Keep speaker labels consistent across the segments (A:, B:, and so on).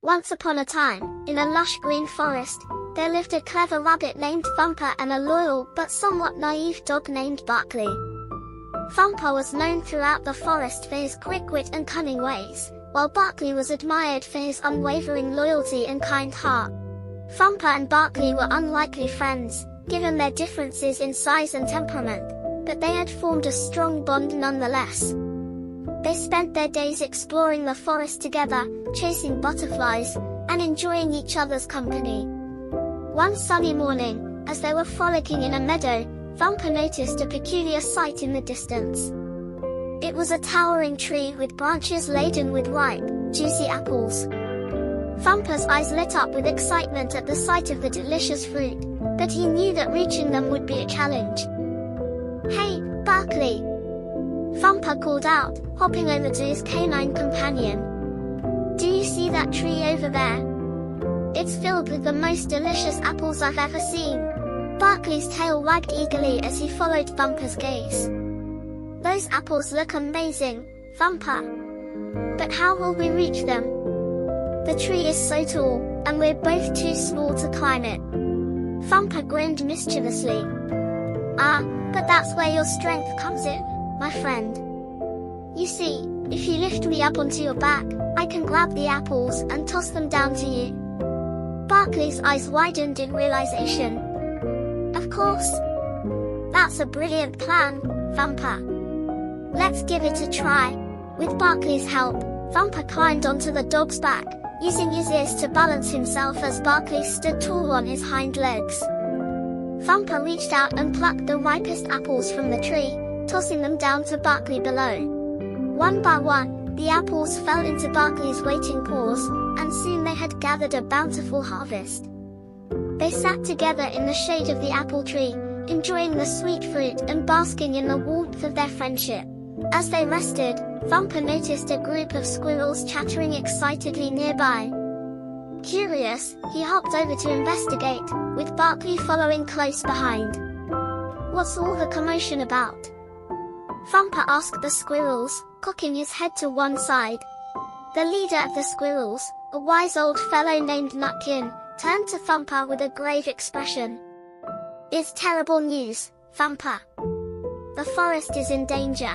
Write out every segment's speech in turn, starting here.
A: Once upon a time, in a lush green forest, there lived a clever rabbit named Thumper and a loyal but somewhat naive dog named Barkley. Thumper was known throughout the forest for his quick wit and cunning ways, while Barkley was admired for his unwavering loyalty and kind heart. Thumper and Barkley were unlikely friends, given their differences in size and temperament, but they had formed a strong bond nonetheless. They spent their days exploring the forest together, chasing butterflies, and enjoying each other's company. One sunny morning, as they were frolicking in a meadow, Thumper noticed a peculiar sight in the distance. It was a towering tree with branches laden with ripe, juicy apples. Thumper's eyes lit up with excitement at the sight of the delicious fruit, but he knew that reaching them would be a challenge. "Hey, Barkley!" Thumper called out, hopping over to his canine companion. "Do you see that tree over there? It's filled with the most delicious apples I've ever seen." Barkley's tail wagged eagerly as he followed Thumper's gaze. "Those apples look amazing, Thumper. But how will we reach them? The tree is so tall, and we're both too small to climb it." Thumper grinned mischievously. "Ah, but that's where your strength comes in, my friend. You see, if you lift me up onto your back, I can grab the apples and toss them down to you." Barkley's eyes widened in realization. "Of course. That's a brilliant plan, Thumper. Let's give it a try." With Barkley's help, Thumper climbed onto the dog's back, using his ears to balance himself as Barkley stood tall on his hind legs. Thumper reached out and plucked the ripest apples from the tree, tossing them down to Barkley below. One by one, the apples fell into Barkley's waiting paws, and soon they had gathered a bountiful harvest. They sat together in the shade of the apple tree, enjoying the sweet fruit and basking in the warmth of their friendship. As they rested, Thumper noticed a group of squirrels chattering excitedly nearby. Curious, he hopped over to investigate, with Barkley following close behind. "What's all the commotion about?" Thumper asked the squirrels, cocking his head to one side. The leader of the squirrels, a wise old fellow named Nutkin, turned to Thumper with a grave expression. "It's terrible news, Thumper. The forest is in danger.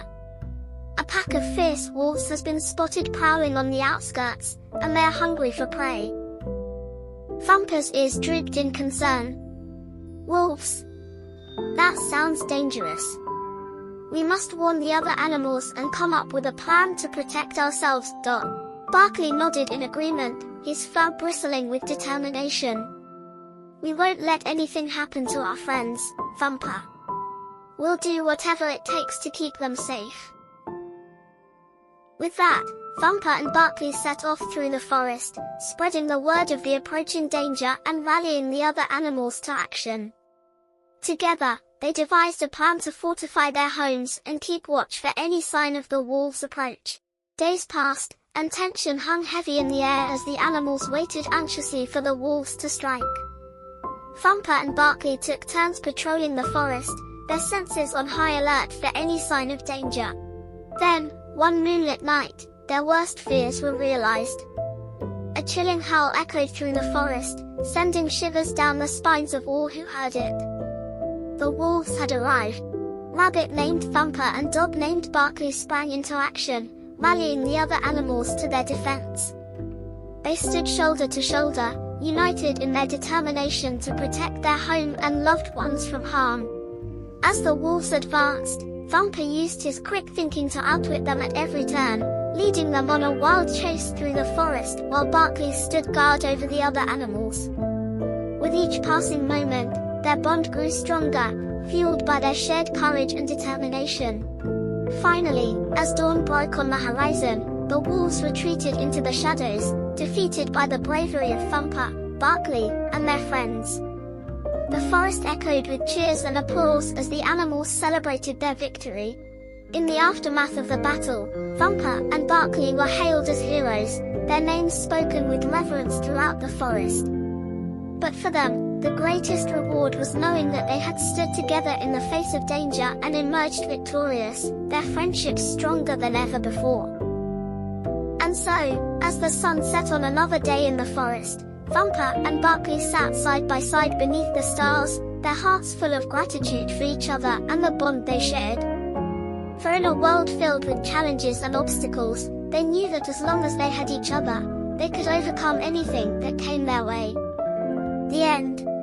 A: A pack of fierce wolves has been spotted prowling on the outskirts, and they're hungry for prey." Thumper's ears drooped in concern. "Wolves? That sounds dangerous. We must warn the other animals and come up with a plan to protect ourselves." Barkley nodded in agreement, his fur bristling with determination. "We won't let anything happen to our friends, Thumper. We'll do whatever it takes to keep them safe." With that, Thumper and Barkley set off through the forest, spreading the word of the approaching danger and rallying the other animals to action. Together, they devised a plan to fortify their homes and keep watch for any sign of the wolves' approach. Days passed, and tension hung heavy in the air as the animals waited anxiously for the wolves to strike. Thumper and Barkley took turns patrolling the forest, their senses on high alert for any sign of danger. Then, one moonlit night, their worst fears were realized. A chilling howl echoed through the forest, sending shivers down the spines of all who heard it. The wolves had arrived. Rabbit named Thumper and dog named Barkley sprang into action, rallying the other animals to their defense. They stood shoulder to shoulder, united in their determination to protect their home and loved ones from harm. As the wolves advanced, Thumper used his quick thinking to outwit them at every turn, leading them on a wild chase through the forest while Barkley stood guard over the other animals. With each passing moment, their bond grew stronger, fueled by their shared courage and determination. Finally, as dawn broke on the horizon, the wolves retreated into the shadows, defeated by the bravery of Thumper, Barkley, and their friends. The forest echoed with cheers and applause as the animals celebrated their victory. In the aftermath of the battle, Thumper and Barkley were hailed as heroes, their names spoken with reverence throughout the forest. But for them, the greatest reward was knowing that they had stood together in the face of danger and emerged victorious, their friendship stronger than ever before. And And so, as the sun set on another day in the forest, Thumper and Barkley sat side by side beneath the stars, their hearts full of gratitude for each other and the bond they shared. For in a world filled with challenges and obstacles, they knew that as long as they had each other, they could overcome anything that came their way. The end.